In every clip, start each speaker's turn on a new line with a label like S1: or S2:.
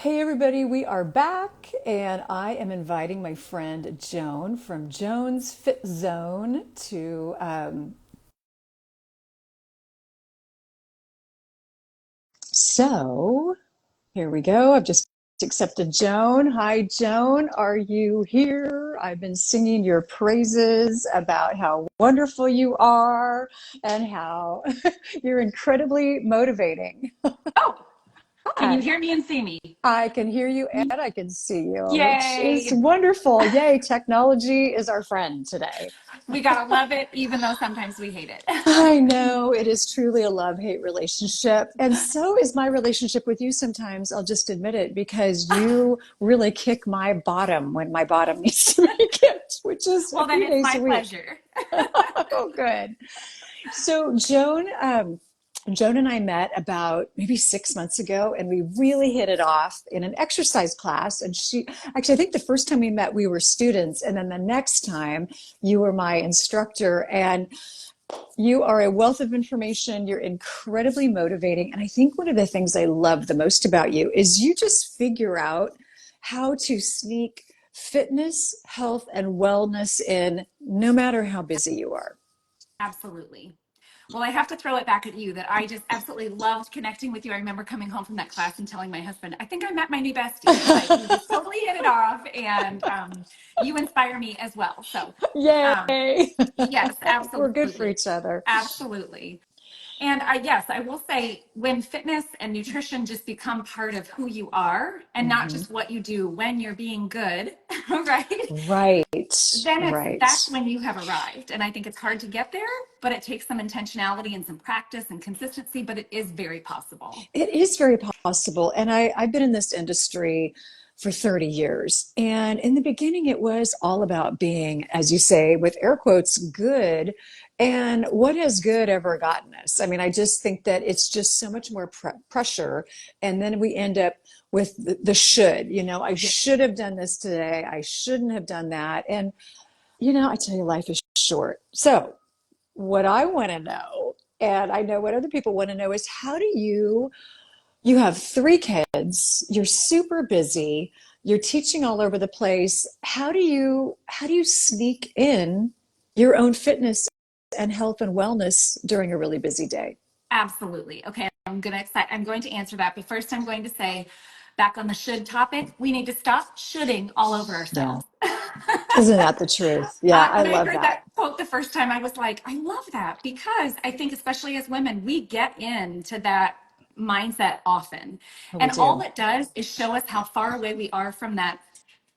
S1: Hey everybody, we are back, and I am inviting my friend Joan from Joan's Fit Zone to. So here we go. I've just accepted Joan. Hi, Joan. Are you here? I've been singing your praises about how wonderful you are and how you're incredibly motivating.
S2: Oh, can you
S1: Hi.
S2: hear me and see me?
S1: I can hear you and I can see you, which is
S2: Yay.
S1: wonderful. Yay, technology is our friend today.
S2: We gotta love it, even though sometimes we hate it.
S1: I know it is truly a love-hate relationship. And so is my relationship with you sometimes. I'll just admit it because you really kick my bottom when my bottom needs to be kicked, which is a
S2: Well, then
S1: few
S2: it's
S1: days
S2: my
S1: a week.
S2: pleasure.
S1: Oh, good. So Joan and I met about maybe 6 months ago, and we really hit it off in an exercise class. And actually, I think the first time we met, we were students, and then the next time, you were my instructor. And you are a wealth of information. You're incredibly motivating. And I think one of the things I love the most about you is you just figure out how to sneak fitness, health, and wellness in no matter how busy you are.
S2: Absolutely. Well, I have to throw it back at you that I just absolutely loved connecting with you. I remember coming home from that class and telling my husband, I think I met my new bestie. Like, we just totally hit it off, and you inspire me as well. So, um,
S1: Yay.
S2: yes,
S1: We're good for
S2: absolutely.
S1: each other.
S2: Absolutely. And yes, I will say when fitness and nutrition just become part of who you are and not
S1: Mhm.
S2: just what you do when you're being good, right?
S1: Right,
S2: Then that's
S1: right.
S2: when you have arrived. And I think it's hard to get there, but it takes some intentionality and some practice and consistency, but it is very possible.
S1: It is very possible. And I've been in this industry for 30 years. And in the beginning, it was all about being, as you say, with air quotes, good. And what has good ever gotten us? I mean, I just think that it's just so much more pressure. And then we end up with the should, I
S2: Yeah.
S1: should have done this today. I shouldn't have done that. And, I tell you, life is short. So, what I want to know, and I know what other people want to know, is how do you have three kids, you're super busy, you're teaching all over the place. How do you sneak in your own fitness and health and wellness during a really busy day?
S2: Absolutely. Okay, I'm going to answer that, but first I'm going to say back on the should topic, we need to stop shoulding all over
S1: Yeah.
S2: ourselves.
S1: Isn't that the truth? Yeah, I
S2: When I
S1: love
S2: heard
S1: that.
S2: that quote the first time, I was like, I love that because I think, especially as women, we get into that mindset often.
S1: Oh, we
S2: And all
S1: do.
S2: it does is show us how far away we are from that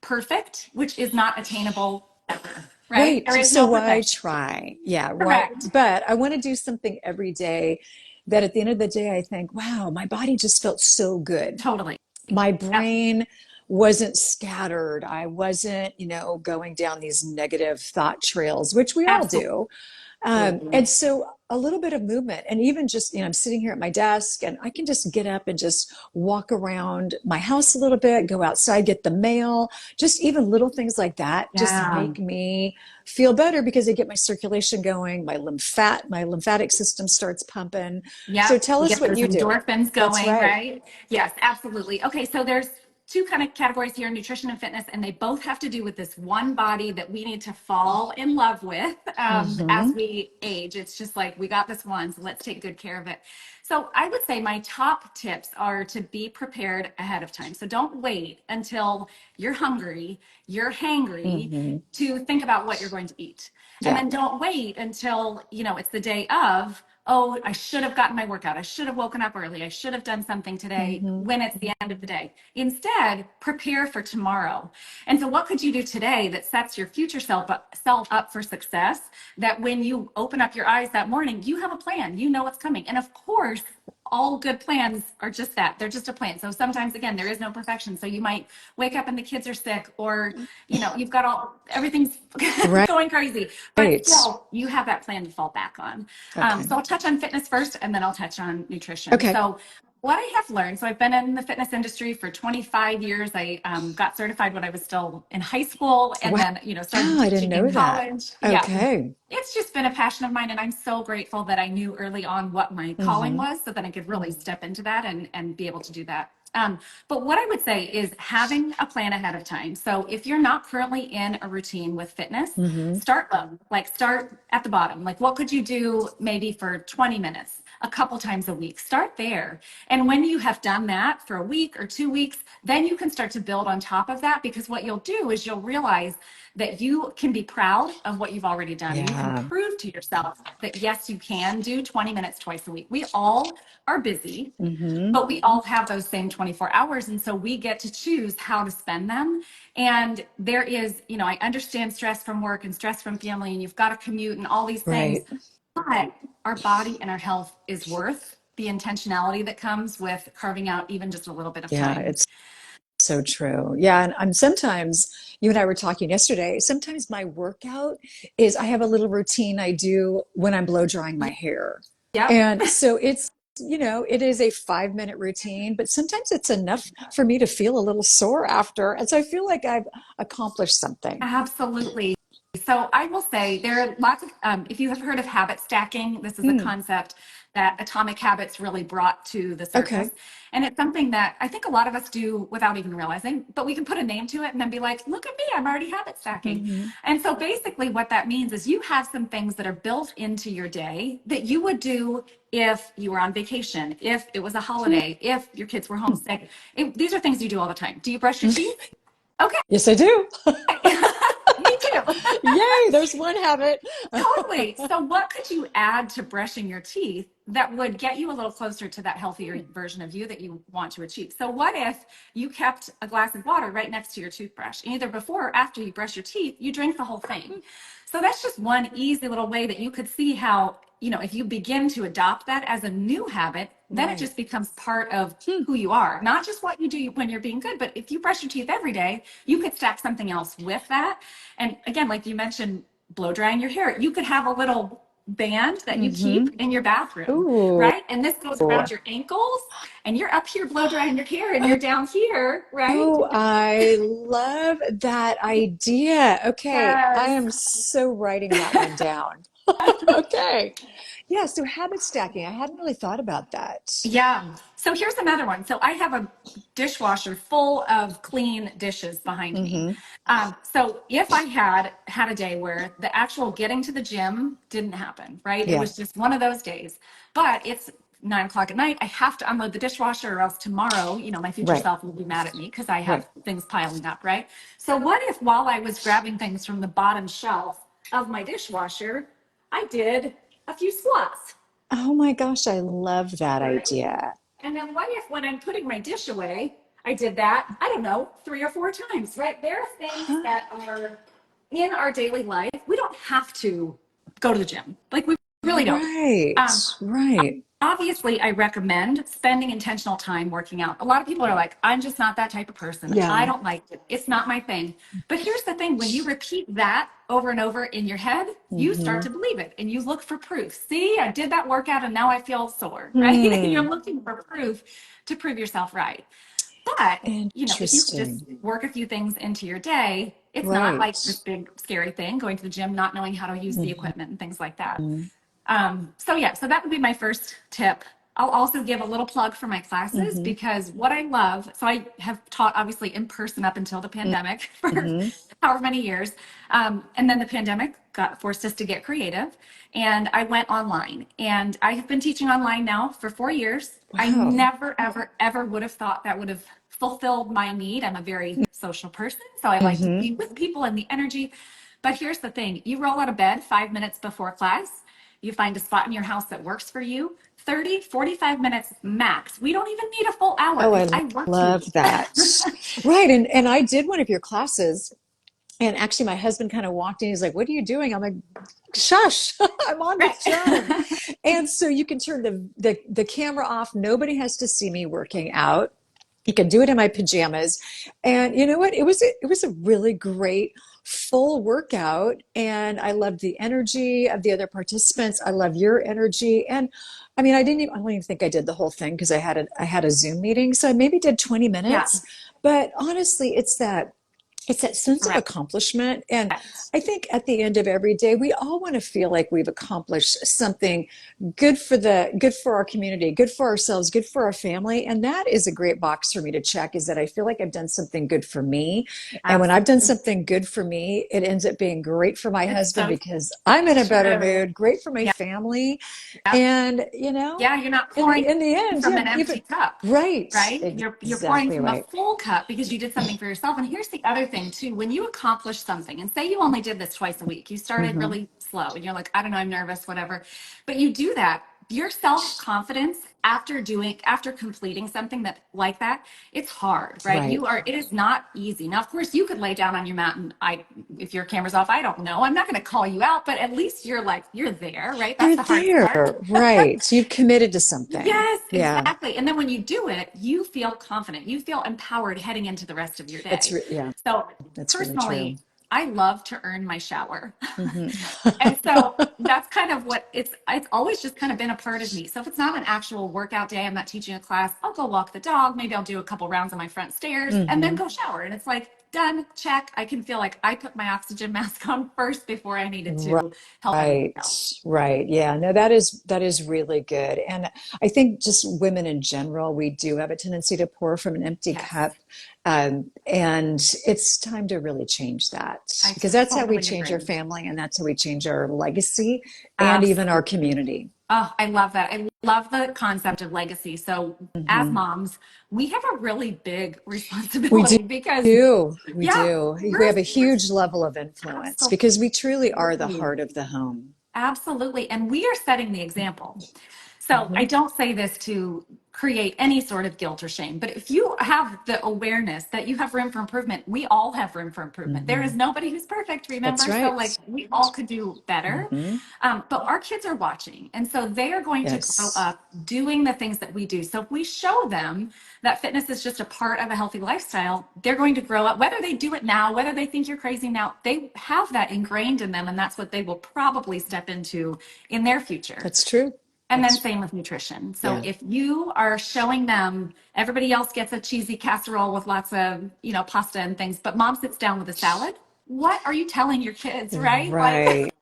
S2: perfect, which is not attainable ever, right?
S1: Right.
S2: There is
S1: So
S2: no
S1: why
S2: perfection.
S1: try? Yeah, why?
S2: Correct.
S1: But I want to do something every day that at the end of the day, I think, wow, my body just felt so good.
S2: Totally.
S1: My
S2: Yep.
S1: brain wasn't scattered. I wasn't, going down these negative thought trails, which we all do.
S2: Absolutely.
S1: And so a little bit of movement, and even just, I'm sitting here at my desk and I can just get up and just walk around my house a little bit, go outside, get the mail, just even little things like that just
S2: Yeah.
S1: make me feel better because I get my circulation going, my lymphatic system starts pumping. So
S2: Yep.
S1: tell
S2: We
S1: us
S2: get
S1: what
S2: those
S1: you do.
S2: endorphins
S1: That's
S2: going,
S1: right.
S2: right? Yes, absolutely. Okay, so there's two kind of categories here, nutrition and fitness, and they both have to do with this one body that we need to fall in love with as
S1: Hmm.
S2: we age. It's just like we got this one, so let's take good care of it. So I would say my top tips are to be prepared ahead of time. So don't wait until you're hungry, you're hangry
S1: Hmm.
S2: to think about what you're going to eat. And
S1: Yeah.
S2: then don't wait until, it's the day of, oh, I should have gotten my workout. I should have woken up early. I should have done something today
S1: Hmm.
S2: when it's the end of the day. Instead, prepare for tomorrow. And so what could you do today that sets your future self up for success, that when you open up your eyes that morning, you have a plan, you know what's coming. And of course, all good plans are just that. They're just a plan. So sometimes, again, there is no perfection. So you might wake up and the kids are sick, or, you've got everything's
S1: Right.
S2: going crazy, but still you have that plan to fall back on.
S1: Okay.
S2: So I'll touch on fitness first and then I'll touch on nutrition.
S1: Okay.
S2: So what I have learned, so I've been in the fitness industry for 25 years. I got certified when I was still in high school and
S1: Wow.
S2: then, started
S1: I didn't
S2: teaching in
S1: know that.
S2: college. Yeah.
S1: Okay.
S2: It's just been a passion of mine. And I'm so grateful that I knew early on what my calling
S1: Hmm.
S2: was so that I could really step into that and be able to do that. But what I would say is having a plan ahead of time. So if you're not currently in a routine with fitness,
S1: Hmm.
S2: start low, like start at the bottom. Like what could you do maybe for 20 minutes, a couple times a week? Start there. And when you have done that for a week or 2 weeks, then you can start to build on top of that, because what you'll do is you'll realize that you can be proud of what you've already done. You can
S1: Yeah.
S2: prove to yourself that yes, you can do 20 minutes twice a week. We all are busy,
S1: Hmm.
S2: but we all have those same 24 hours. And so we get to choose how to spend them. And there is, I understand stress from work and stress from family, and you've got to commute and all these things,
S1: Right.
S2: but our body and our health is worth the intentionality that comes with carving out even just a little bit of
S1: Yeah,
S2: time.
S1: it's so true. Yeah, and I'm sometimes, you and I were talking yesterday, sometimes my workout is I have a little routine I do when I'm blow drying my hair.
S2: Yep.
S1: And so it is a 5-minute routine, but sometimes it's enough for me to feel a little sore after. And so I feel like I've accomplished something.
S2: Absolutely. So I will say there are lots of, if you have heard of habit stacking, this is a
S1: Hmm.
S2: concept that Atomic Habits really brought to the surface.
S1: Okay.
S2: And it's something that I think a lot of us do without even realizing, but we can put a name to it and then be like, look at me, I'm already habit stacking.
S1: Hmm.
S2: And so basically what that means is you have some things that are built into your day that you would do if you were on vacation, if it was a holiday, if your kids were homesick. These are things you do all the time. Do you brush your teeth? Okay.
S1: Yes, I do.
S2: Me too.
S1: Yay, there's one habit.
S2: Totally. So, what could you add to brushing your teeth that would get you a little closer to that healthier version of you that you want to achieve? So, what if you kept a glass of water right next to your toothbrush? And either before or after you brush your teeth, you drink the whole thing. So, that's just one easy little way that you could see how, if you begin to adopt that as a new habit, then it
S1: Right.
S2: just becomes part of
S1: Hmm.
S2: who you are, not just what you do when you're being good, but if you brush your teeth every day, you could stack something else with that. And again, like you mentioned, blow drying your hair, you could have a little band that you
S1: Hmm.
S2: keep in your bathroom,
S1: Ooh.
S2: right? And this goes around your ankles, and you're up here blow drying your hair, and you're down here, right?
S1: Oh, I love that idea. Okay, I
S2: Yes.
S1: am so writing that one down. Okay. Yeah, so habit stacking. I hadn't really thought about that.
S2: Yeah. So here's another one. So I have a dishwasher full of clean dishes behind me.
S1: Hmm.
S2: So if I had a day where the actual getting to the gym didn't happen, right? It
S1: Yeah,
S2: was just one of those days. But it's 9 o'clock at night. I have to unload the dishwasher, or else tomorrow, my future
S1: right,
S2: self will be mad at me because I
S1: right.
S2: have things piling up, right? So what if while I was grabbing things from the bottom shelf of my dishwasher, I did a few squats?
S1: Oh my gosh, I love that
S2: Right.
S1: idea.
S2: And then what if when I'm putting my dish away, I did that, I don't know, 3 or 4 times, right? There are things
S1: Huh?
S2: that are in our daily life. We don't have to go to the gym. Like we really don't.
S1: Right,
S2: Um,
S1: right.
S2: Obviously, I recommend spending intentional time working out. A lot of people are like, I'm just not that type of person. I
S1: Yeah.
S2: don't like it. It's not my thing. But here's the thing, when you repeat that over and over in your head, you start
S1: Hmm.
S2: to believe it and you look for proof. See, I did that workout and now I feel sore, right? And you're
S1: Hmm.
S2: looking for proof to prove yourself right. But, if you could just
S1: Interesting.
S2: work a few things into your day, it's not
S1: Right.
S2: like this big scary thing, going to the gym, not knowing how to use the
S1: Hmm.
S2: equipment and things like that. So yeah, so that would be my first tip. I'll also give a little plug for my classes,
S1: Hmm.
S2: because what I love, so I have taught obviously in person up until the pandemic for
S1: Hmm.
S2: however many years. And then the pandemic got forced us to get creative, and I went online, and I have been teaching online now for 4 years. I
S1: Wow.
S2: never, ever, ever would have thought that would have fulfilled my need. I'm a very social person, so I like to
S1: Hmm.
S2: be with people and the energy. But here's the thing, you roll out of bed 5 minutes before class, you find a spot in your house that works for you, 30, 45 minutes max. We don't even need a full hour
S1: Oh,
S2: because
S1: I
S2: I want
S1: love
S2: to.
S1: that. Right. And I did one of your classes. And actually, my husband kind of walked in. He's like, "What are you doing?" I'm like, "Shush, I'm on the
S2: Right.
S1: phone." And so you can turn the camera off. Nobody has to see me working out. You can do it in my pajamas. And you know what? It was a really great full workout. And I loved the energy of the other participants. I love your energy. And I mean, I don't even think I did the whole thing because I had a Zoom meeting. So I maybe did 20
S2: Yeah.
S1: minutes. But honestly, it's that it's that sense of
S2: Correct.
S1: accomplishment. And I think at the end of every day, we all want to feel like we've accomplished something good for our community, good for ourselves, good for our family. And that is a great box for me to check, is that I feel like I've done something good for me. And when I've done
S2: Absolutely.
S1: something good for me, it ends up being great for my
S2: It's
S1: husband
S2: so
S1: because I'm in a better
S2: true.
S1: mood, great for my
S2: Yeah.
S1: family.
S2: Yep.
S1: And,
S2: Yeah, you're not
S1: in
S2: pouring
S1: the end,
S2: from
S1: yeah,
S2: an empty
S1: even
S2: cup,
S1: right,
S2: right? You're pouring
S1: exactly
S2: from a
S1: right.
S2: full cup because you did something for yourself. And here's the other thing too, when you accomplish something, and say you only did this twice a week, you started
S1: Hmm.
S2: really slow and you're like, I don't know, I'm nervous, whatever. But you do that, your self-confidence after completing something that like that, it's hard, right?
S1: Right.
S2: It is not easy. Now, of course, you could lay down on your mat and if your camera's off, I don't know. I'm not going to call you out, but at least you're there, right? That's
S1: You're
S2: the hardest
S1: there,
S2: part.
S1: right? So you've committed to something.
S2: Yes,
S1: Yeah,
S2: exactly. And then when you do it, you feel confident. You feel empowered heading into the rest of your day.
S1: yeah,
S2: So
S1: that's really true.
S2: personally, I love to earn my shower.
S1: Hmm.
S2: And so that's kind of what it's always just kind of been a part of me. So if it's not an actual workout day, I'm not teaching a class, I'll go walk the dog, maybe I'll do a couple rounds on my front stairs and then
S1: Hmm.
S2: go shower. And it's like done, check. I can feel like I put my oxygen mask on first before I needed to help anybody
S1: Right,
S2: else.
S1: right. Yeah, no, that is really good. And I think just women in general, we do have a tendency to pour from an empty
S2: Yes,
S1: cup. And it's time to really change that
S2: I
S1: because that's how we
S2: totally
S1: change our
S2: agree.
S1: family and that's how we change our legacy and even our
S2: Absolutely.
S1: community.
S2: Oh, I love that. I love the concept of legacy. So, as
S1: Hmm.
S2: moms, we have a really big
S1: We
S2: responsibility because,
S1: we
S2: yeah,
S1: do. We
S2: we're
S1: have a huge level of influence because we truly are the
S2: absolutely,
S1: heart of the home.
S2: absolutely. And we are setting the example. So I
S1: Hmm.
S2: don't say this to create any sort of guilt or shame, but if you have the awareness that you have room for improvement, we all have room for improvement. There is
S1: Hmm.
S2: nobody who's perfect,
S1: That's
S2: remember? So,
S1: right.
S2: like, we all could do better.
S1: Hmm.
S2: But our kids are watching. And so they are going to grow
S1: Yes,
S2: up doing the things that we do. So if we show them that fitness is just a part of a healthy lifestyle, they're going to grow up, whether they do it now, whether they think you're crazy now, they have that ingrained in them. And that's what they will probably step into in their future.
S1: that's true.
S2: And then
S1: That's
S2: same with nutrition. So
S1: yeah.
S2: if you are showing them everybody else gets a cheesy casserole with lots of, pasta and things, but mom sits down with a salad, what are you telling your kids, right? Like
S1: Right,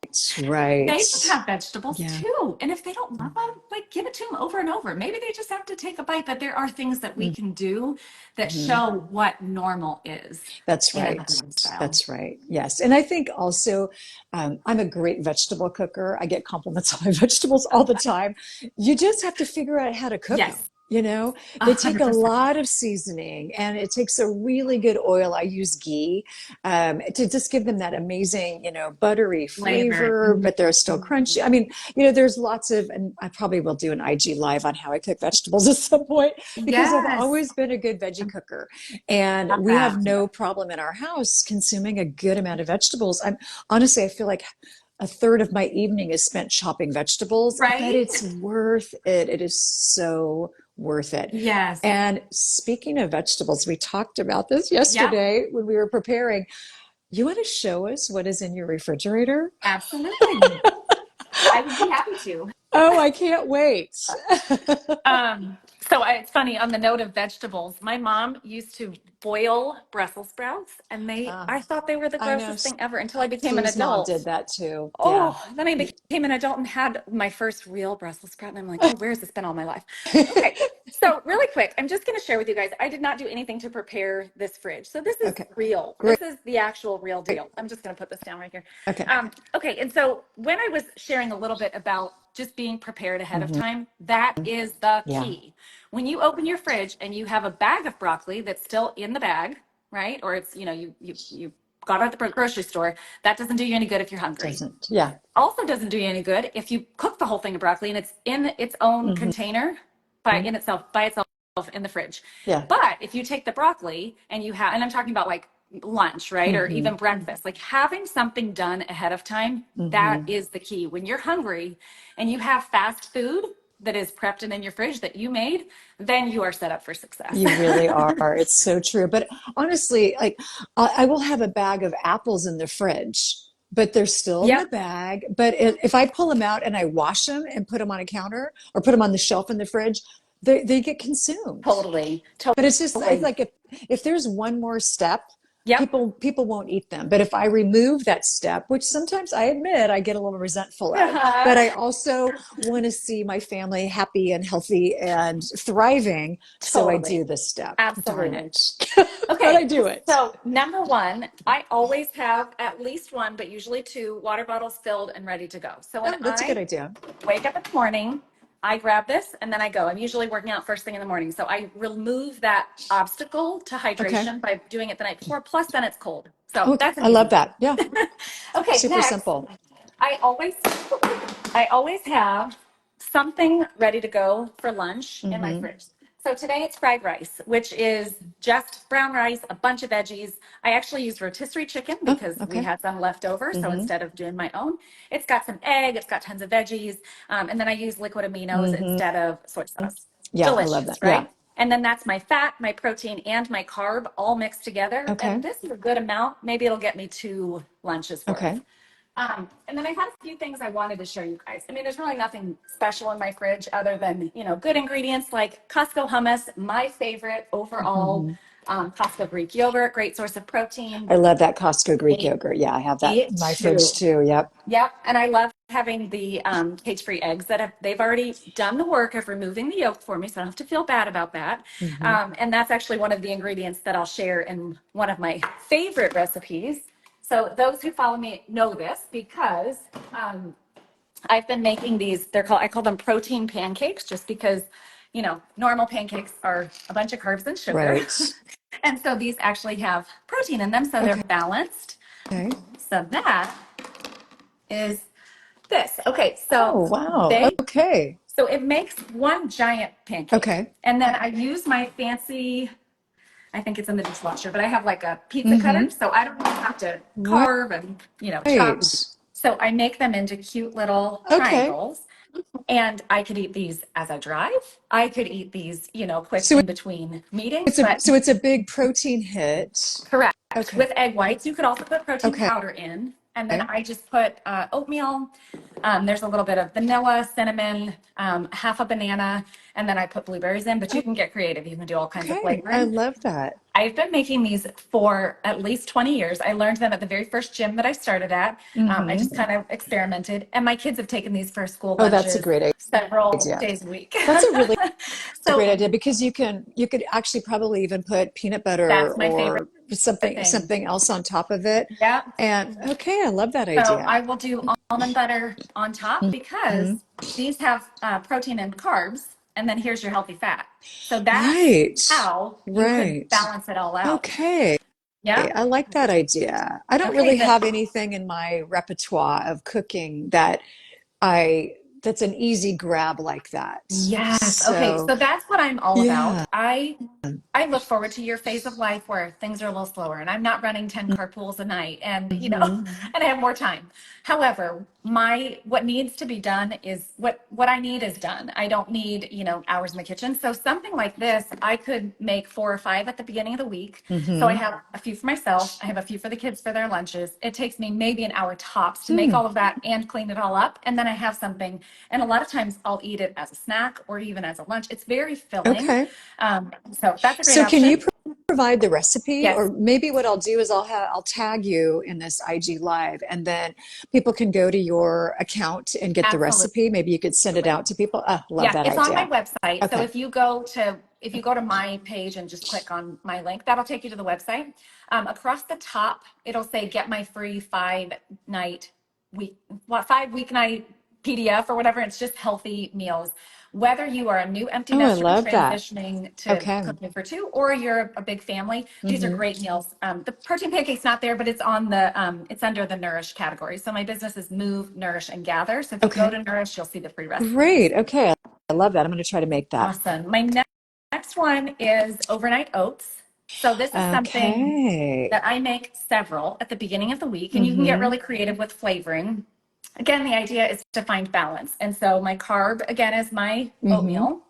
S1: right.
S2: they can have vegetables
S1: Yeah.
S2: too. And if they don't love them, like give it to them over and over. Maybe they just have to take a bite, but there are things that we can do that
S1: Hmm.
S2: show what normal is
S1: That's
S2: in a
S1: right.
S2: healthy lifestyle.
S1: That's right. Yes. And I think also, I'm a great vegetable cooker. I get compliments on my vegetables all the time. You just have to figure out how to cook them.
S2: Yes,
S1: You know,
S2: a
S1: they take
S2: hundred
S1: a
S2: percent
S1: lot of seasoning and it takes a really good oil. I use ghee to just give them that amazing, buttery
S2: flavor.
S1: flavor, but they're still crunchy. I mean, there's lots of, and I probably will do an IG live on how I cook vegetables at some point because I've
S2: Yes,
S1: always been a good veggie cooker. And
S2: love
S1: we have
S2: that.
S1: no problem in our house consuming a good amount of vegetables. I'm honestly, I feel like a third of my evening is spent chopping vegetables, but
S2: Right?
S1: it's worth it. It is so worth it.
S2: Yes.
S1: And speaking of vegetables, we talked about this
S2: Yep.
S1: yesterday when we were preparing. You want to show us what is in your refrigerator?
S2: Absolutely. I would be happy to.
S1: Oh, I can't wait.
S2: It's funny on the note of vegetables. My mom used to boil Brussels sprouts, and
S1: Ah,
S2: I thought they were the
S1: I know.
S2: grossest thing ever until I became an
S1: Steve's mom did
S2: adult.
S1: that too. Yeah.
S2: Oh, then I became an adult and had my first real Brussels sprout, and I'm like, oh, where has this been all my life? Okay, so really quick, I'm just going to share with you guys. I did not do anything to prepare this fridge, so this is
S1: Okay.
S2: real.
S1: Great.
S2: This is the actual real deal. I'm just going to put this down right here.
S1: Okay.
S2: Okay, and so when I was sharing a little bit about just being prepared ahead of
S1: Hmm.
S2: time, that is the
S1: Yeah.
S2: key. When you open your fridge and you have a bag of broccoli that's still in the bag, right? Or it's, you got it at the grocery store, that doesn't do you any good if you're hungry.
S1: Doesn't. Yeah.
S2: Also doesn't do you any good if you cook the whole thing of broccoli and it's in its own
S1: Hmm.
S2: container by itself in the fridge.
S1: Yeah.
S2: But if you take the broccoli and and I'm talking about like lunch, right? Or
S1: Hmm.
S2: even breakfast, like having something done ahead of time, that
S1: Hmm.
S2: is the key. When you're hungry and you have fast food that is prepped and in your fridge that you made, then you are set up for success.
S1: You really are. It's so true. But honestly, like I will have a bag of apples in the fridge, but they're still in the
S2: Yep,
S1: bag. But if I pull them out and I wash them and put them on a counter or put them on the shelf in the fridge, they get consumed.
S2: totally.
S1: But it's just it's
S2: Totally.
S1: like if there's one more step,
S2: Yep,
S1: people won't eat them. But if I remove that step, which sometimes I admit I get a little resentful of, but I also want to see my family happy and healthy and thriving, so I
S2: totally.
S1: do this step. Darn
S2: Absolutely.
S1: it. But I
S2: Okay,
S1: do it.
S2: so number one, I always have at least one, but usually two water bottles filled and ready to go. So when
S1: Oh, that's a good
S2: I
S1: idea.
S2: wake up in the morning, I grab this and then I go. I'm usually working out first thing in the morning. So I remove that obstacle to
S1: Okay.
S2: hydration by doing it the night before. Plus, then it's cold. So
S1: Okay.
S2: that's an
S1: I
S2: easy
S1: love
S2: one.
S1: that. Yeah.
S2: Okay,
S1: Super
S2: next,
S1: simple.
S2: I always I always have something ready to go for lunch in my
S1: Mm-hmm.
S2: fridge. So today it's fried rice, which is just brown rice, a bunch of veggies. I actually used rotisserie chicken
S1: Oh,
S2: because we
S1: okay.
S2: had some left over. So
S1: Mm-hmm.
S2: instead of doing my own, it's got some egg, it's got tons of veggies, and then I use liquid aminos
S1: Mm-hmm.
S2: instead of soy sauce.
S1: Yeah, I love
S2: Delicious,
S1: that. Yeah.
S2: right? And then that's my fat, my protein, and my carb all mixed together. And
S1: Okay.
S2: this is a good amount. Maybe it'll get me two lunches
S1: Okay.
S2: worth. And then I had a few things I wanted to show you guys. I mean, there's really nothing special in my fridge other than, good ingredients like Costco hummus, my favorite overall,
S1: Mm-hmm.
S2: Costco Greek yogurt, great source of protein.
S1: I love that Costco Greek
S2: Me,
S1: yogurt. Yeah, I have that
S2: me
S1: in my fridge
S2: too.
S1: too. Yep.
S2: Yep. And I love having the cage-free eggs they've already done the work of removing the yolk for me, so I don't have to feel bad about that.
S1: Mm-hmm.
S2: And that's actually one of the ingredients that I'll share in one of my favorite recipes. So those who follow me know this because um, I've been making these, I call them protein pancakes just because, normal pancakes are a bunch of carbs and sugar.
S1: Right.
S2: And so these actually have protein in them, so they're
S1: Okay.
S2: balanced. So that is this. Okay,
S1: Oh, wow.
S2: they
S1: Okay.
S2: so it makes one giant pancake.
S1: Okay.
S2: And then I use my fancy, I think it's in the dishwasher, but I have like a pizza cutter,
S1: Mm-hmm.
S2: so I don't really have to
S1: Right.
S2: carve and, chop. So I make them into cute little
S1: Okay.
S2: triangles. And I could eat these as I drive. I could eat these, quick
S1: So
S2: in between meetings,
S1: it's a
S2: but
S1: so it's a big protein hit.
S2: correct.
S1: Okay.
S2: With egg whites, you could also put protein
S1: Okay.
S2: powder in. And then I just put oatmeal. There's a little bit of vanilla, cinnamon, half a banana, and then I put blueberries in. But you can get creative. You can do all kinds of
S1: Okay. I
S2: flavoring.
S1: love that.
S2: I've been making these for at least 20 years. I learned them at the very first gym that I started at. I
S1: Mm-hmm.
S2: just kind of experimented, and my kids have taken these for school
S1: Oh, that's a
S2: lunches
S1: great
S2: several
S1: idea.
S2: days a week.
S1: That's a great
S2: So
S1: idea because you could actually probably even put peanut butter
S2: that's my favorite
S1: or
S2: thing.
S1: something else on top of it.
S2: Yeah.
S1: And okay, I love that
S2: So
S1: idea.
S2: I will do almond butter on top because
S1: Hmm.
S2: these have protein and carbs, and then here's your healthy fat. So that's
S1: Right.
S2: how you could
S1: Right.
S2: balance it all out.
S1: Okay.
S2: Yeah.
S1: I like that idea. I don't
S2: Okay.
S1: really
S2: Then
S1: have anything in my repertoire of cooking I that's an easy grab like that.
S2: yes. Okay.
S1: So,
S2: So that's what I'm all about.
S1: yeah.
S2: I look forward to your phase of life where things are a little slower and I'm not running 10 carpools a night and
S1: Hmm.
S2: and I have more time. However, my what needs to be done is what I need is done. I don't need, hours in the kitchen. So something like this, I could make 4 or 5 at the beginning of the week. So I
S1: Hmm.
S2: have a few for myself, I have a few for the kids for their lunches. It takes me maybe an hour tops to make
S1: Hmm.
S2: all of that and clean it all up. And then I have something, and a lot of times I'll eat it as a snack or even as a lunch. It's very filling.
S1: Okay.
S2: So that's a great
S1: So can you
S2: option.
S1: provide the recipe,
S2: Yes,
S1: or maybe what I'll do is I'll tag you in this IG live, and then people can go to your account and get the
S2: absolutely.
S1: recipe. Maybe you could send it out to people. Ah, love
S2: Yeah,
S1: that
S2: it's on my
S1: idea.
S2: website. So
S1: Okay.
S2: if you go to my page and just click on my link, that'll take you to the website. Across the top, it'll say get my free 5 night week, 5 weeknight PDF or whatever. It's just healthy meals. Whether you are a new empty
S1: Oh, I
S2: nester
S1: love that.
S2: transitioning to
S1: Okay.
S2: cooking for two, or you're a big family, these are
S1: Hmm.
S2: great meals. The protein pancake's not there, but it's under the Nourish category. So my business is Move, Nourish, and Gather. So if you go
S1: Okay.
S2: to Nourish, you'll see the free recipes.
S1: Great. Okay. I love that. I'm going to try to make that.
S2: Awesome. My next one is overnight oats. So this is something
S1: Okay.
S2: that I make several at the beginning of the week, and you can get
S1: Hmm.
S2: really creative with flavoring. Again, the idea is to find balance. And so my carb, again, is my
S1: Hmm.
S2: oatmeal.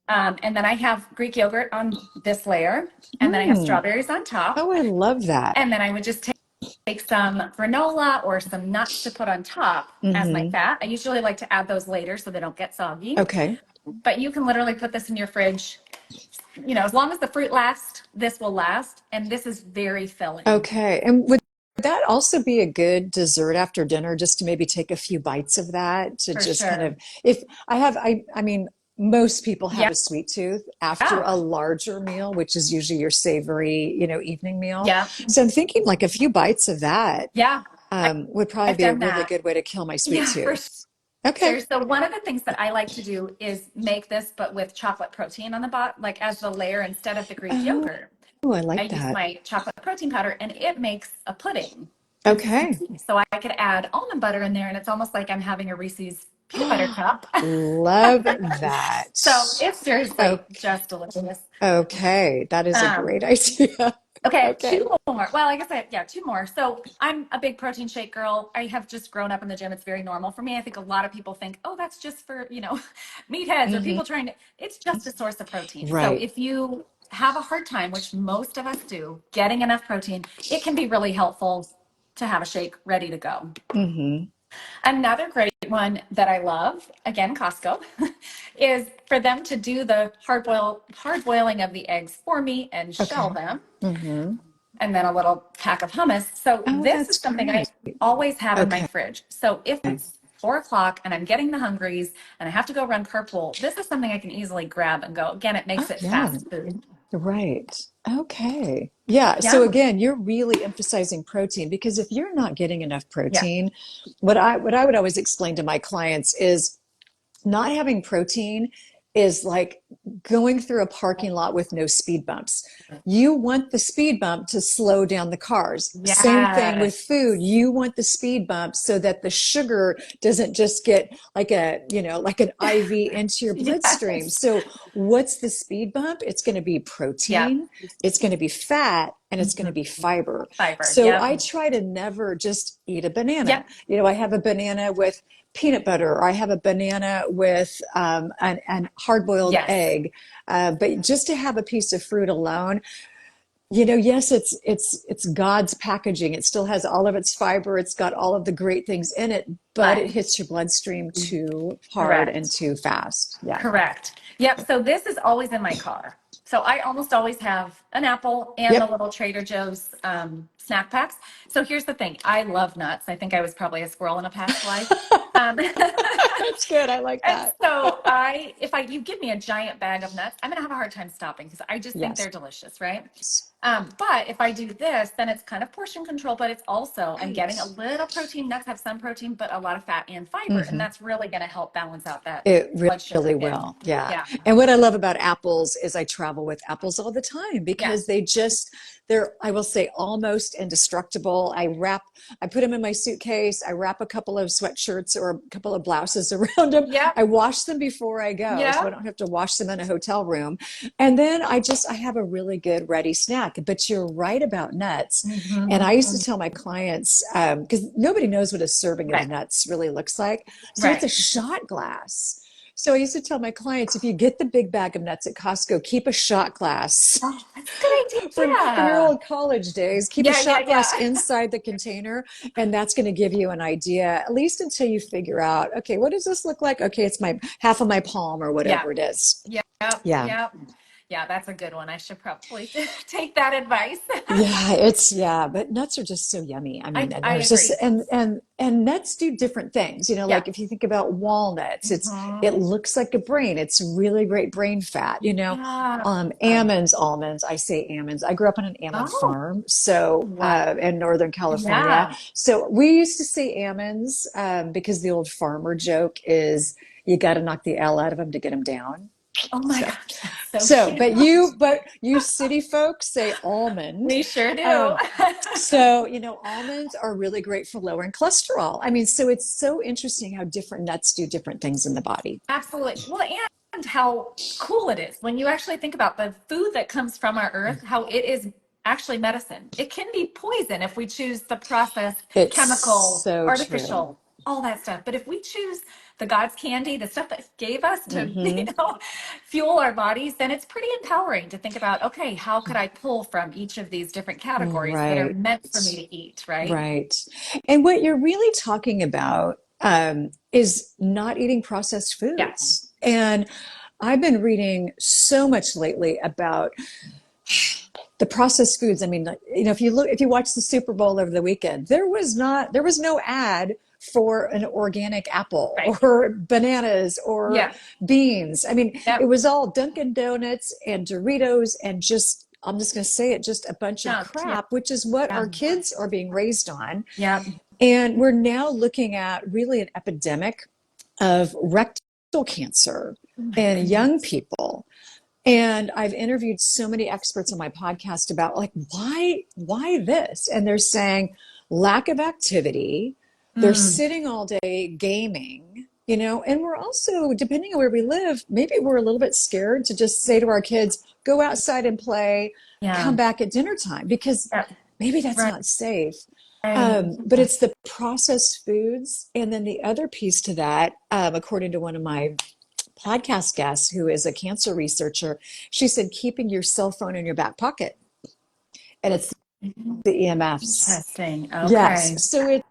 S2: And then I have Greek yogurt on this layer, and then I have
S1: Mm.
S2: strawberries on top.
S1: Oh, I love that.
S2: And then I would just take some granola or some nuts to put on top as my
S1: Hmm.
S2: fat. I usually like to add those later so they don't get soggy.
S1: Okay.
S2: But you can literally put this in your fridge As long as the fruit lasts, this will last. And this is very filling
S1: Okay. And would that also be a good dessert after dinner, just to maybe take a few bites of that to
S2: for
S1: just kind
S2: sure.
S1: of, if I mean, most people have
S2: Yeah.
S1: a sweet tooth after
S2: Yeah.
S1: a larger meal, which is usually your savory, evening meal.
S2: Yeah.
S1: So I'm thinking like a few bites of that
S2: Yeah. I,
S1: would probably
S2: I've
S1: be a
S2: done
S1: really
S2: that.
S1: good way to kill my sweet
S2: Yeah, for
S1: tooth.
S2: sure.
S1: Okay.
S2: So one of the things that I like to do is make this, but with chocolate protein on the bottom, like as the layer instead of the Greek
S1: Oh,
S2: yogurt.
S1: I
S2: I
S1: like
S2: use
S1: that.
S2: my chocolate protein powder and it makes a pudding.
S1: Okay.
S2: So I could add almond butter in there and it's almost like I'm having a Reese's peanut butter cup.
S1: Love that.
S2: So it's seriously
S1: Okay.
S2: just delicious.
S1: Okay. That is a
S2: Um,
S1: great idea.
S2: okay,
S1: Okay.
S2: two more. Well, I guess two more. So I'm a big protein shake girl. I have just grown up in the gym. It's very normal for me. I think a lot of people think, oh, that's just for, meatheads or
S1: Hmm.
S2: people trying to, it's just a source of protein. So
S1: Right.
S2: if you have a hard time, which most of us do, getting enough protein, it can be really helpful to have a shake ready to go.
S1: Hmm.
S2: Another great one that I love, again, Costco, is for them to do the hard boiling of the eggs for me and shell
S1: Okay.
S2: them,
S1: Hmm.
S2: and then a little pack of hummus. So
S1: Oh,
S2: this
S1: that's
S2: is something I
S1: great.
S2: always have in my
S1: Okay.
S2: fridge. So if it's 4 o'clock and I'm getting the hungries and I have to go run carpool, this is something I can easily grab and go. Again, it
S1: Oh,
S2: makes it
S1: yeah.
S2: fast food.
S1: Right. Okay. Yeah. So
S2: Yeah.
S1: again, you're really emphasizing protein because if you're not getting enough
S2: Yeah.
S1: protein, what I would always explain to my clients is not having protein is like going through a parking lot with no speed bumps. You want the speed bump to slow down the cars. Same thing with
S2: Yes.
S1: food. You want the speed bump so that the sugar doesn't just get like like an IV into your bloodstream.
S2: Yes.
S1: So what's the speed bump? It's going to be
S2: Yeah.
S1: protein, it's going to be fat, and it's going to be fiber.
S2: Fiber.
S1: So
S2: Yep.
S1: I try to never just eat a banana.
S2: Yep.
S1: I have a banana with peanut butter, or I have a banana with an hard-boiled
S2: Yes.
S1: egg. But just to have a piece of fruit alone, yes, it's God's packaging. It still has all of its fiber. It's got all of the great things in it, but it
S2: But
S1: hits your bloodstream too hard and
S2: correct.
S1: too fast. Yeah.
S2: Correct. Yep. So this is always in my car. So I almost always have an apple and the
S1: Yep.
S2: little Trader Joe's snack packs. So here's the thing. I love nuts. I think I was probably a squirrel in a past life. Um,
S1: That's good. I like
S2: and
S1: that.
S2: so if you give me a giant bag of nuts, I'm gonna have a hard time stopping because I just think
S1: Yes.
S2: they're delicious, right? But if I do this, then it's kind of portion control, but it's also, I'm
S1: Right.
S2: getting a little protein. Nuts have some protein, but a lot of fat and fiber. And
S1: Hmm.
S2: that's really going to help balance out that
S1: It
S2: blood sugar
S1: really
S2: hit.
S1: will. Yeah.
S2: Yeah.
S1: And what I love about apples is I travel with apples all the time
S2: Yeah.
S1: because they're, I will say, almost indestructible. I put them in my suitcase. I wrap a couple of sweatshirts or a couple of blouses around them.
S2: Yep.
S1: I wash them before I go so I
S2: Yep.
S1: don't have to wash them in a hotel room. And then I have a really good ready snack. But you're right about nuts. And I used to
S2: Mm-hmm.
S1: tell my clients, because nobody knows what a serving of
S2: Right.
S1: nuts really looks like. So it's a
S2: Right.
S1: shot glass. So I used to tell my clients, if you get the big bag of nuts at Costco, keep a shot glass.
S2: Oh, that's a good
S1: From your
S2: idea.
S1: old college days, keep a
S2: Yeah. Yeah.
S1: shot glass
S2: Yeah.
S1: inside the container, and that's going to give you an idea, at least until you figure out, okay, what does this look like? Okay, it's my half of my palm or
S2: Yeah.
S1: whatever it is.
S2: Yep.
S1: Yeah.
S2: Yep. Yeah. That's a good one. I should probably take that advice.
S1: Yeah, but nuts are just so yummy. I mean, and
S2: I
S1: there's just
S2: agree.
S1: and nuts do different things.
S2: Yeah.
S1: Like if you think about walnuts, it
S2: Mm-hmm.
S1: looks like a brain. It's really great brain fat.
S2: Yeah.
S1: Almonds. I say almonds. I grew up on an almond
S2: Oh,
S1: farm, so
S2: wow.
S1: in Northern California.
S2: Yeah.
S1: So we used to say almonds because the old farmer joke is you got to knock the L out of them to get them down.
S2: Oh my
S1: So.
S2: gosh, that's so
S1: So,
S2: cute.
S1: but you city folks say almond.
S2: We sure do.
S1: Um, so, almonds are really great for lowering cholesterol. I mean, so it's so interesting how different nuts do different things in the body.
S2: Absolutely. Well, and how cool it is when you actually think about the food that comes from our earth, how it is actually medicine. It can be poison if we choose the processed,
S1: It's
S2: chemical,
S1: so true.
S2: artificial, all that stuff. But if we choose the God's candy, the stuff that gave us to,
S1: Hmm.
S2: fuel our bodies, then it's pretty empowering to think about, okay, how could I pull from each of these different categories that are
S1: Right.
S2: meant for me to eat, right?
S1: Right. And what you're really talking about is not eating processed
S2: Yeah.
S1: foods. And I've been reading so much lately about the processed foods. I mean, like, if you watch the Super Bowl over the weekend, there was no ad for an organic apple
S2: Right.
S1: or bananas or
S2: Yeah.
S1: beans. I mean, it
S2: Yep.
S1: was all Dunkin' Donuts and Doritos and just, I'm just going to say it, just a bunch of
S2: Junk. Yeah.
S1: crap, which is what
S2: Yeah.
S1: our kids are being raised on.
S2: Yep.
S1: And we're now looking at really an epidemic of rectal cancer
S2: Oh my
S1: in young
S2: goodness.
S1: people. And I've interviewed so many experts on my podcast about like why this? And they're saying lack of activity. They're
S2: Mm.
S1: sitting all day gaming, and we're also, depending on where we live, maybe we're a little bit scared to just say to our kids, go outside and play, come
S2: Yeah.
S1: back at dinner time because
S2: Yep.
S1: maybe that's
S2: Right.
S1: not safe.
S2: Right.
S1: But it's the processed foods. And then the other piece to that, according to one of my podcast guest who is a cancer researcher, she said keeping your cell phone in your back pocket. And it's the EMFs.
S2: Interesting.
S1: Yes.
S2: Okay.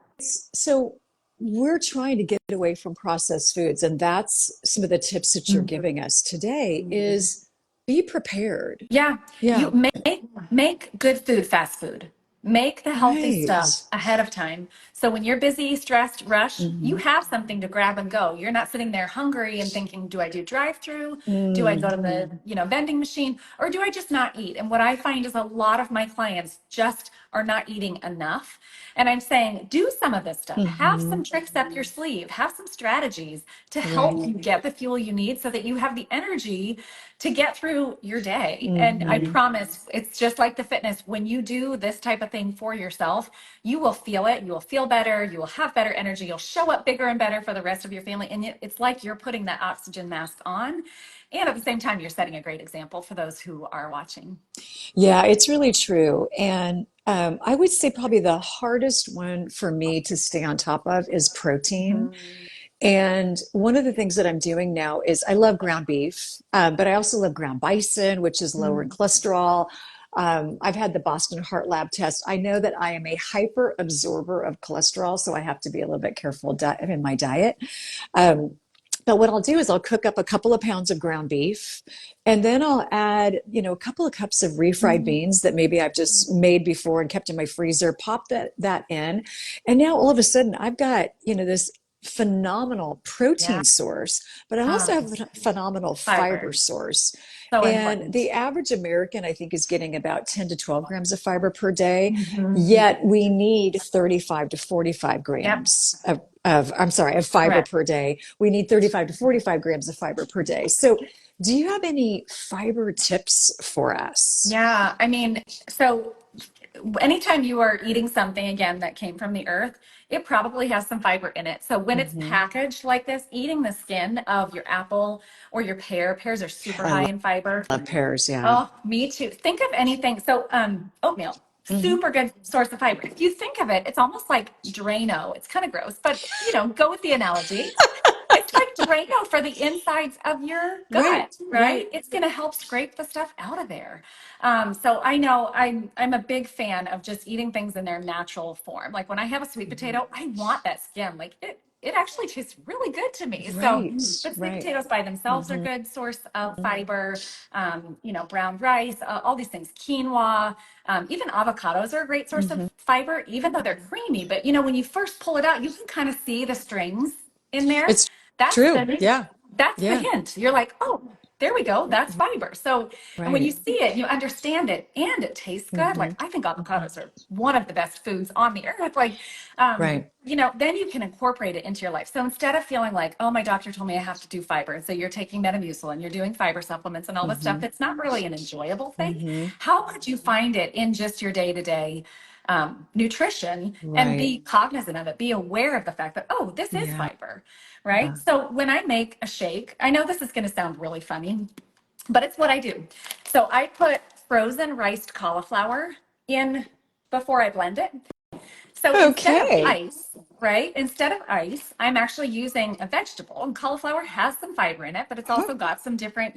S1: So we're trying to get away from processed foods. And that's some of the tips that you're
S2: Mhm.
S1: giving us today is be prepared.
S2: Yeah, you
S1: Yeah.
S2: make good food fast food. Make the healthy
S1: Right.
S2: stuff ahead of time. So when you're busy, stressed, rush, you
S1: Mm-hmm.
S2: have something to grab and go. You're not sitting there hungry and thinking, do I do drive-through? Do I go
S1: Mm.
S2: to the, vending machine? Or do I just not eat? And what I find is a lot of my clients just are not eating enough. And I'm saying, do some of this stuff. Have
S1: Mm-hmm.
S2: some tricks up your sleeve. Have some strategies to help
S1: Right.
S2: you get the fuel you need so that you have the energy to get through your day. And I
S1: Mm-hmm.
S2: promise it's just like the fitness. When you do this type of thing for yourself, you will feel it. You will feel better. You will have better energy. You'll show up bigger and better for the rest of your family. And it's like you're putting that oxygen mask on. And at the same time, you're setting a great example for those who are watching.
S1: Yeah, it's really true. And I would say probably the hardest one for me to stay on top of is protein.
S2: Mhm.
S1: And one of the things that I'm doing now is I love ground beef, but I also love ground bison, which is lower in cholesterol. I've had the Boston Heart Lab test. I know that I am a hyper absorber of cholesterol, so I have to be a little bit careful in my diet. Um, but what I'll do is I'll cook up a couple of pounds of ground beef, and then I'll add, a couple of cups of refried beans that maybe I've just made before and kept in my freezer. Pop that in, and now all of a sudden I've got, this phenomenal
S2: Yeah.
S1: protein source, but I also have a phenomenal fiber
S2: Fiber.
S1: source.
S2: So
S1: And the
S2: important.
S1: average American, I think, is getting about 10 to 12 grams of fiber per day.
S2: Mhm.
S1: Yet we need 35 to 45
S2: Yep.
S1: grams of fiber
S2: Correct.
S1: per day. We need 35 to 45 grams of fiber per day. So, do you have any fiber tips for us?
S2: Yeah. I mean, so anytime you are eating something again that came from the earth, it probably has some fiber in it. So when it's
S1: Hmm.
S2: packaged like this, eating the skin of your apple or your pears are super
S1: I
S2: high in fiber.
S1: love pears. Yeah.
S2: Oh, me too. Think of anything. So, oatmeal,
S1: Hmm.
S2: super good source of fiber. If you think of it, it's almost like Drano. It's kind of gross, but go with the analogy. It's like Drano for the insides of your
S1: Right.
S2: gut,
S1: Right.
S2: right? It's going to help scrape the stuff out of there. So I know I'm a big fan of just eating things in their natural form. Like when I have a sweet
S1: Hmm.
S2: potato, I want that skin. Like it actually tastes really good to me. So,
S1: Right.
S2: but sweet
S1: Right.
S2: potatoes by themselves are
S1: Hmm.
S2: good source of fiber. Brown rice, all these things, quinoa, even avocados are a great source of
S1: Hmm.
S2: fiber, even though they're creamy. But when you first pull it out, you can kind of see the strings in there.
S1: It's
S2: That's
S1: true.
S2: the
S1: Yeah.
S2: that's the
S1: Yeah.
S2: hint. You're like, oh, there we go. That's fiber. So, and when you
S1: Right.
S2: see it, you understand it, and it tastes good. Like
S1: Hmm.
S2: I think avocados are one of the best foods on the earth. Like,
S1: Right.
S2: then you can incorporate it into your life. So instead of feeling like, oh, my doctor told me I have to do fiber, and so you're taking Metamucil and you're doing fiber supplements and all this stuff,
S1: Hmm.
S2: it's not really an enjoyable thing.
S1: Hmm.
S2: How could you find it in just your day to day? Nutrition and
S1: Right.
S2: be cognizant of it, be aware of the fact that, oh, this is
S1: Yeah.
S2: fiber, right?
S1: Yeah.
S2: So when I make a shake, I know this is going to sound really funny, but it's what I do. So I put frozen riced cauliflower in before I blend it. So instead of
S1: Okay.
S2: ice, right? Instead of ice, I'm actually using a vegetable, and cauliflower has some fiber in it, but it's
S1: Huh.
S2: also got some different,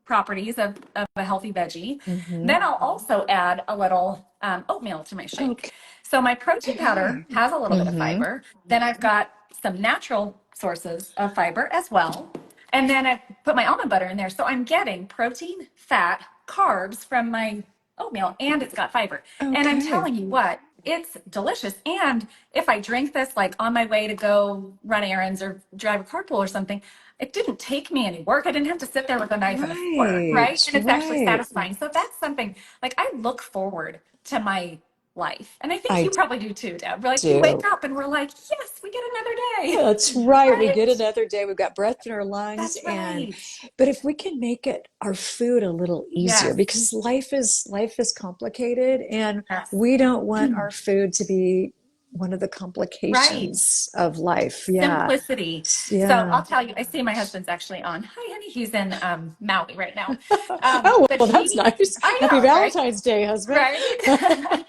S2: properties of a healthy veggie.
S1: Hmm.
S2: Then I'll also add a little oatmeal to my shake. So my protein powder
S1: Okay.
S2: has a little bit of
S1: Hmm.
S2: fiber. Then I've got some natural sources of fiber as well. And then I put my almond butter in there. So I'm getting protein, fat, carbs from my oatmeal, and it's got fiber. And I'm
S1: Okay.
S2: telling you what, it's delicious. And if I drink this like on my way to go run errands or drive a carpool or something, it didn't take me any work. I didn't have to sit there with a knife and a fork,
S1: Right,
S2: right? And it's actually
S1: right.
S2: satisfying. So that's something like I look forward to my life. And I think
S1: I
S2: you probably do too, Deb. We're like we wake
S1: do.
S2: up and we're like, yes, we get another day.
S1: That's right. We get
S2: Right?
S1: another day. We've got breath in our lungs,
S2: That's
S1: and
S2: right.
S1: but if we can make it our food a little easier,
S2: Yes.
S1: because life is complicated, and
S2: Yes.
S1: we don't want our food to be one of the
S2: Right.
S1: complications of life. Yeah.
S2: Simplicity. So
S1: Yeah.
S2: I'll tell you, I see my husband's actually on. Hi, honey. He's in Maui right now.
S1: Oh,
S2: But
S1: well, that's nice.
S2: I
S1: Happy
S2: know, right?
S1: Valentine's Day, husband.
S2: Right?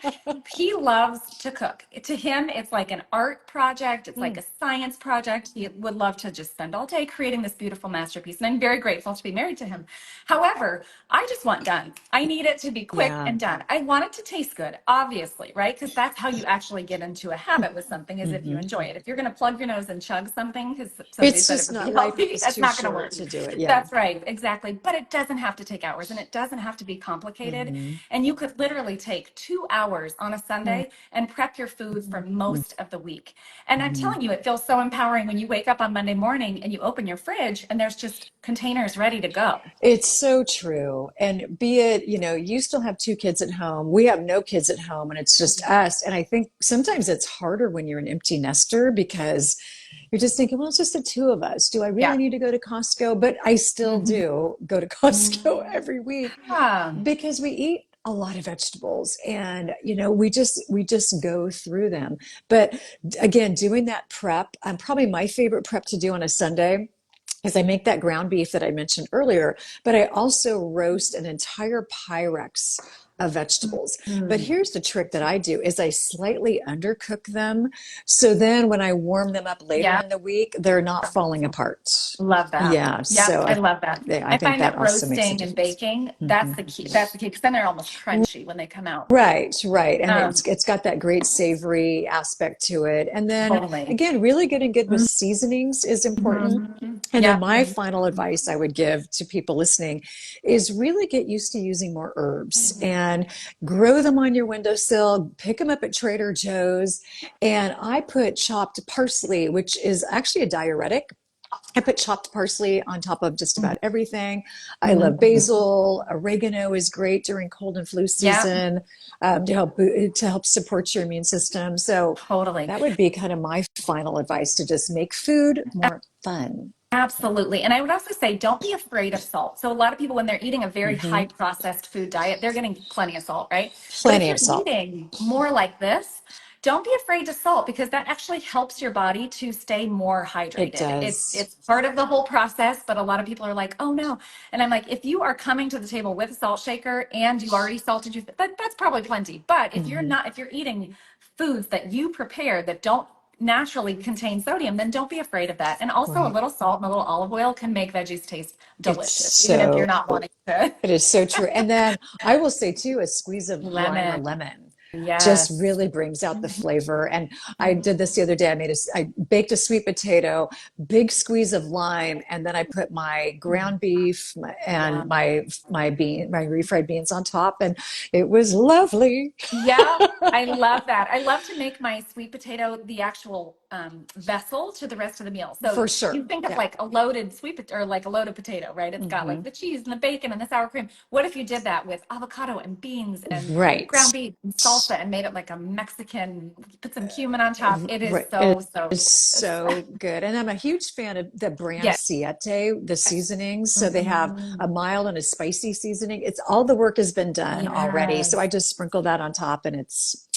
S2: He loves to cook. To him, it's like an art project. It's like
S1: Mm,
S2: a science project. He would love to just spend all day creating this beautiful masterpiece. And I'm very grateful to be married to him. However, I just want done. I need it to be quick
S1: yeah.
S2: and done. I want it to taste good, obviously, right? Because that's how you actually get into a habit with something is if you
S1: Hmm.
S2: enjoy it. If you're going to plug your nose and chug something because somebody
S1: It's
S2: said it
S1: just
S2: would be
S1: not, life
S2: healthy,
S1: is
S2: that's
S1: too
S2: not going to
S1: short
S2: work.
S1: to do it. Yeah.
S2: That's right, exactly. But it doesn't have to take hours and it doesn't have to be complicated.
S1: Hmm.
S2: And you could literally take 2 hours on a Sunday and prep your food for most of the week. And I'm
S1: Hmm.
S2: telling you, it feels so empowering when you wake up on Monday morning and you open your fridge and there's just containers ready to go.
S1: It's so true. And be it, you still have two kids at home. We have no kids at home and it's just us. And I think sometimes it's harder when you're an empty nester because you're just thinking, well, it's just the two of us. Do I really
S2: Yeah.
S1: need to go to Costco? But I still
S2: Mhm.
S1: do go to Costco every week
S2: Yeah.
S1: because we eat a lot of vegetables and we just go through them. But again, doing that prep, probably my favorite prep to do on a Sunday is I make that ground beef that I mentioned earlier, but I also roast an entire Pyrex of vegetables. But
S2: Mm.
S1: here's the trick that I do is I slightly undercook them. So then when I warm them up later
S2: Yeah.
S1: in the week, they're not falling apart.
S2: Love that.
S1: Yeah.
S2: Yep,
S1: So
S2: I love that.
S1: I
S2: I
S1: think
S2: find
S1: that
S2: that
S1: also makes a
S2: roasting and
S1: difference.
S2: baking, that's
S1: Mhm.
S2: the key. That's the key because then they're almost crunchy when they come out.
S1: Right, right. And it's
S2: Um,
S1: it's got that great savory aspect to it. And then
S2: totally.
S1: again, really getting good with seasonings is important.
S2: Mhm.
S1: And then
S2: Yep.
S1: my final advice I would give to people listening is really get used to using more herbs and grow them on your windowsill, pick them up at Trader Joe's. And I put chopped parsley, which is actually a diuretic. I put chopped parsley on top of just about everything. I love
S2: Mhm.
S1: basil. Oregano is great during cold and flu
S2: Yep,
S1: season, to help support your immune system. So
S2: totally.
S1: that would be kind of my final advice to just make food more fun.
S2: Absolutely. And I would also say don't be afraid of salt. So a lot of people when they're eating a very high
S1: Hmm.
S2: processed food diet, they're getting plenty of salt, right? But if
S1: Plenty
S2: you're
S1: of salt.
S2: eating more like this, don't be afraid to salt because that actually helps your body to stay more
S1: It
S2: hydrated. It's
S1: does.
S2: it's part of the whole process, but a lot of people are like, "Oh no." And I'm like, if you are coming to the table with a salt shaker and you already salted that's probably plenty. But if you're
S1: Hmm.
S2: not if you're eating foods that you prepare that don't naturally contain sodium, then don't be afraid of that. And also a
S1: Right.
S2: little salt and a little olive oil can make veggies taste
S1: It's
S2: delicious, even if you're
S1: so,
S2: not wanting to.
S1: it is so true. And then I will say too, a squeeze of lime or
S2: Lemon.
S1: lemon just
S2: Yes.
S1: really brings out the flavor. And I did this the other day. I baked a sweet potato, big squeeze of lime, and then I put my ground beef
S2: Yeah.
S1: and my refried beans on top, and it was lovely.
S2: Yeah, I love that. I love to make my sweet potato the actual vessel to the rest of the meal. So
S1: For
S2: you
S1: sure.
S2: think of
S1: Yeah.
S2: like a loaded or like a loaded potato, right? It's got like
S1: Hmm.
S2: the cheese and the bacon and the sour cream. What if you did that with avocado and beans and
S1: Right.
S2: ground beef and salsa and made it like a Mexican, put some cumin on top? It is
S1: Right. It
S2: so, so
S1: is
S2: delicious.
S1: so good. And I'm a huge fan of the brand
S2: Yes.
S1: Siete, the seasonings. So they have a
S2: Mhm.
S1: mild and a spicy seasoning. It's all the work has been done already. So I
S2: Yes.
S1: just sprinkle that on top and it's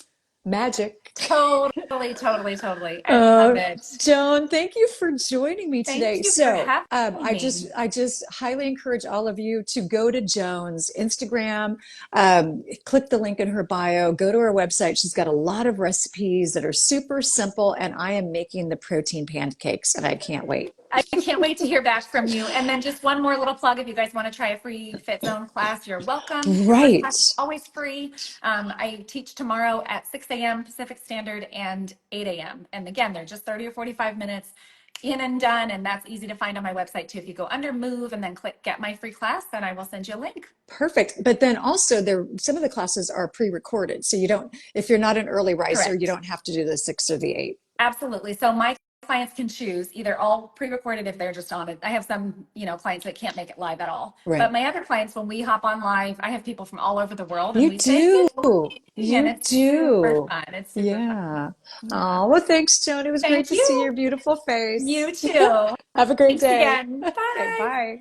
S1: magic.
S2: Totally, totally, totally. I love it.
S1: Joan, thank you for joining me
S2: Thank
S1: today.
S2: you for
S1: So,
S2: having
S1: I just,
S2: me.
S1: I just highly encourage all of you to go to Joan's Instagram, click the link in her bio, go to her website. She's got a lot of recipes that are super simple, and I am making the protein pancakes, and I can't wait.
S2: I can't wait to hear back from you. And then just one more little plug. If you guys want to try a free Fit Zone class, you're welcome. The first
S1: Right.
S2: class is always free. I teach tomorrow at 6 a.m. Pacific Standard and 8 a.m. And again, they're just 30 or 45 minutes. in and done. And that's easy to find on my website too. If you go under move and then click get my free class, then I will send you a link.
S1: Perfect. But then also some of the classes are pre-recorded. So you don't, if you're not an early riser, you
S2: Correct.
S1: don't have to do the 6 or the 8.
S2: Absolutely. So my clients can choose either all pre-recorded if they're just on it. I have some, clients that can't make it live at all. But
S1: Right.
S2: my other clients, when we hop on live, I have people from all over the world and
S1: You
S2: we say
S1: do.
S2: Zoom, and
S1: You
S2: it's super
S1: do.
S2: fun. It's super fun.
S1: Yeah.
S2: Yeah.
S1: Oh, well, thanks, Joan. It was great
S2: Thank
S1: to see
S2: you.
S1: your beautiful face.
S2: You too.
S1: Have a great
S2: Thanks
S1: day.
S2: again.
S1: Okay,
S2: Bye.
S1: bye.